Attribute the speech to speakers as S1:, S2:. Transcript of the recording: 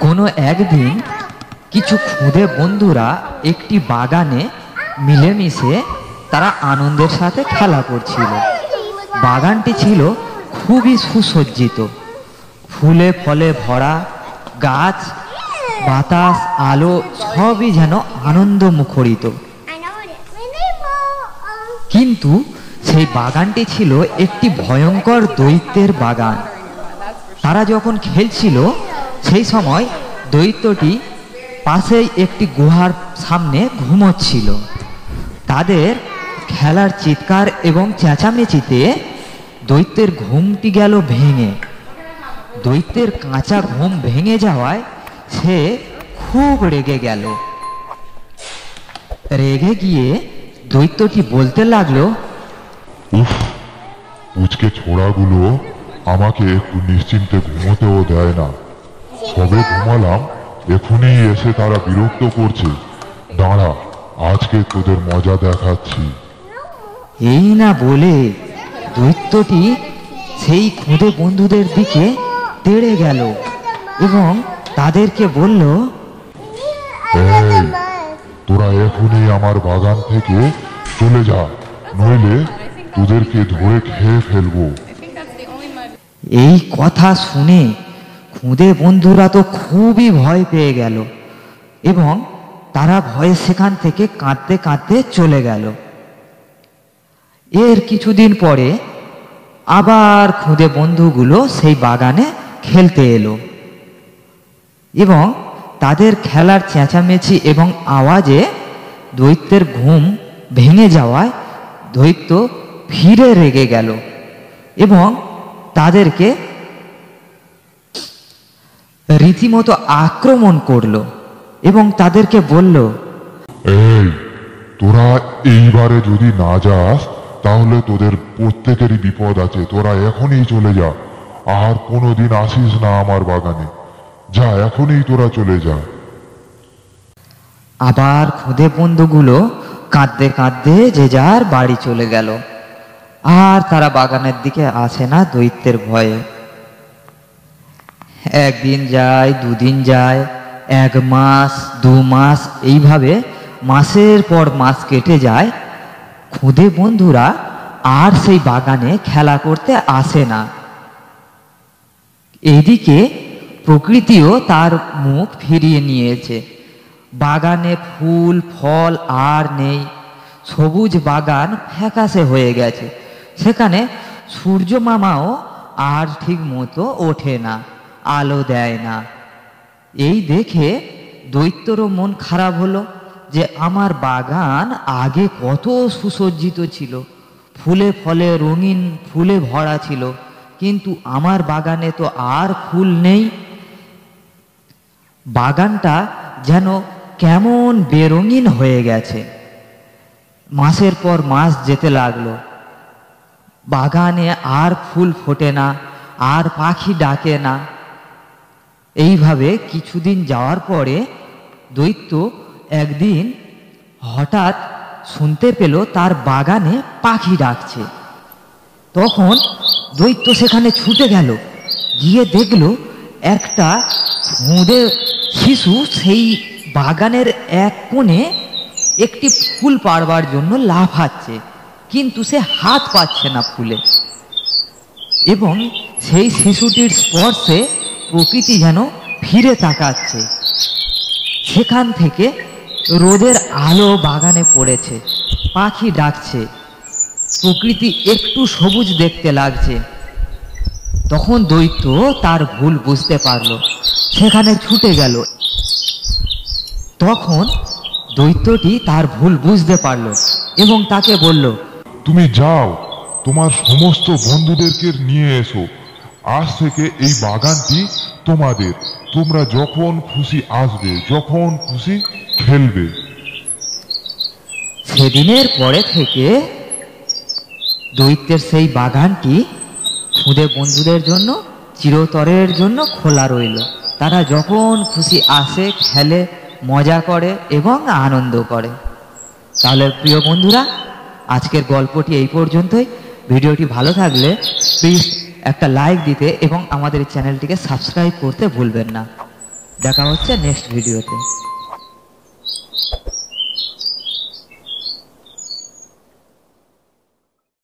S1: কোনো একদিন কিছু খুদে বন্ধুরা একটি বাগানে মিলেমিশে তারা আনন্দের সাথে খেলা করছিল। বাগানটি ছিল খুবই সুসজ্জিত, ফুলে ফলে ভরা, গাছ, বাতাস, আলো সবই যেন আনন্দ মুখরিত। কিন্তু সেই বাগানটি ছিল একটি ভয়ঙ্কর দৈত্যের বাগান। তারা যখন খেলছিল সেই সময় দৈত্যটি পাশেই একটি গুহার সামনে ঘুমোচ্ছিল। তাদের খেলার চিৎকার এবং চেঁচামেচিতে দৈত্যের ঘুমটি গেল ভেঙে। দৈত্যের কাঁচা ঘুম ভেঙে যাওয়ায় সে খুব রেগে গেল। রেগে গিয়ে দৈত্যটি বলতে লাগলো,
S2: উফ, পুচকে ছোড়াগুলো আমাকে একটু নিশ্চিন্তে ঘুমোতেও দেয় না। সবে ঘুমালাম, এখনই এসে তারা বিরক্ত করছে। দাঁড়া, আজকে তোদের মজা দেখাচ্ছি।
S1: এই না বলে দৈত্যটি সেই খুদে বন্ধুদের দিকে তেড়ে গেল এবং তাদেরকে বলল,
S2: এই, তোরা এখনই আমার বাগান থেকে চলে যা, নইলে তোদেরকে ধরে খেয়ে ফেলবো।
S1: এই কথা শুনে খুদে বন্ধুরা তো খুবই ভয় পেয়ে গেল এবং তারা ভয়ে সেখান থেকে কাঁদতে কাঁদতে চলে গেল। এর কিছুদিন পরে আবার খুদে বন্ধুগুলো সেই বাগানে খেলতে এলো এবং তাদের খেলার চেঁচামেচি এবং আওয়াজে দৈত্যের ঘুম ভেঙে যাওয়ায় দৈত্য ফিরে রেগে গেল এবং তাদেরকে রীতিমতো আক্রমণ করলো এবং তাদেরকে বলল,
S2: এই, তোরা এইবারে যদি না যাস তাহলে তোদের প্রত্যেকেরই বিপদ আছে। তোরা এখনই চলে যা, আর কোনোদিন আসিস না আমার বাগানে। যা, এখনই তোরা চলে যা।
S1: আবার খুদে বন্ধুগুলো কাঁদতে কাঁদতে যে যার বাড়ি চলে গেল, আর তারা বাগানের দিকে আসে না দৈত্যের ভয়ে। একদিন যায়, দুদিন যায়, 1 মাস, 2 মাস, এইভাবে মাসের পর মাস কেটে যায়। খুদে বন্ধুরা আর সেই বাগানে খেলা করতে আসে না। এদিকে প্রকৃতিও তার মুখ ফিরিয়ে নিয়েছে। বাগানে ফুল ফল আর নেই, সবুজ বাগান ফ্যাকাশে হয়ে গেছে। সেখানে সূর্য মামাও আর ঠিক মতো ওঠে না, আলো দেয় না। এই দেখে দৈত্যরও মন খারাপ হলো যে আমার বাগান আগে কত সুসজ্জিত ছিল, ফুলে ফলে রঙিন ফুলে ভরা ছিল, কিন্তু আমার বাগানে তো আর ফুল নেই। বাগানটা যেন কেমন বেরঙিন হয়ে গেছে। মাসের পর মাস যেতে লাগলো, বাগানে আর ফুল ফোটে না, আর পাখি ডাকে না। এইভাবে কিছুদিন যাওয়ার পরে দৈত্য একদিন হঠাৎ শুনতে পেল তার বাগানে পাখি ডাকছে। তখন দৈত্য সেখানে ছুটে গেল, গিয়ে দেখল একটা খুদে শিশু সেই বাগানের এক কোণে একটি ফুল পাড়বার জন্য লাফাচ্ছে, কিন্তু সে হাত পাচ্ছে না ফুলে। এবং সেই শিশুটির স্পর্শে প্রকৃতি যেন ফিরে তাকাচ্ছে। সেখান থেকে রোদের আলো বাগানে পড়েছে, পাখি ডাকছে, প্রকৃতি একটু সবুজ দেখতে লাগছে। তখন দৈত্য তার ভুল বুঝতে পারল, সেখানে ছুটে গেল। তখন দৈত্যটি তার ভুল বুঝতে পারল এবং তাকে বলল,
S2: তুমি যাও, তোমার সমস্ত বন্ধুদেরকে নিয়ে এসো। আজ থেকে এই বাগানটি তোমাদের। তোমরা যখন খুশি আসবে, যখন খুশি খেলবে।
S1: সেদিনের পরে থেকে দৈত্যের সেই বাগানটি খুদে বন্ধুদের জন্য চিরতরের জন্য খোলা রইল। তারা যখন খুশি আসে, খেলে, মজা করে এবং আনন্দ করে। তাহলে প্রিয় বন্ধুরা, আজকের গল্পটি এই পর্যন্তই। ভিডিওটি ভালো থাকলে প্লিজ একটা লাইক দিতে এবং আমাদের চ্যানেলটিকে সাবস্ক্রাইব করতে ভুলবেন না। দেখা হচ্ছে নেক্সট ভিডিওতে।